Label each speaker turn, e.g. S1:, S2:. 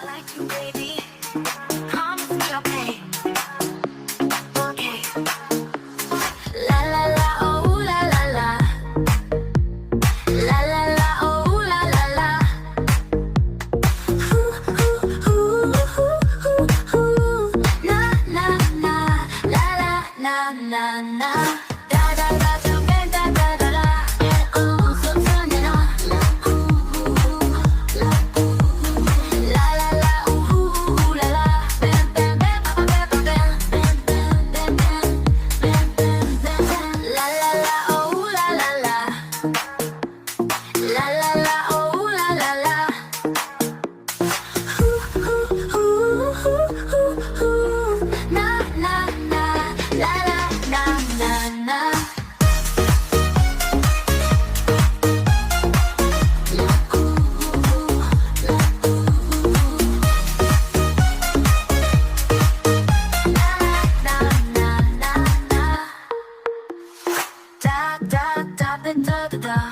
S1: like you, baby. Promise me I'll pay. Okay. La la la, oh la la la. La la la, oh la la la. Ooh ooh ooh ooh ooh. Na na na, la la na na na. Da da da da da da da da. Oh, so turn it on. La la la, ooh ooh la la. Bam bam bam bam bam bam bam bam bam bam bam bam. La la la, oh la la la. La la la, oh la la la. Ooh ooh ooh ooh ooh. Na na na, la la na na na. Da da da da da da.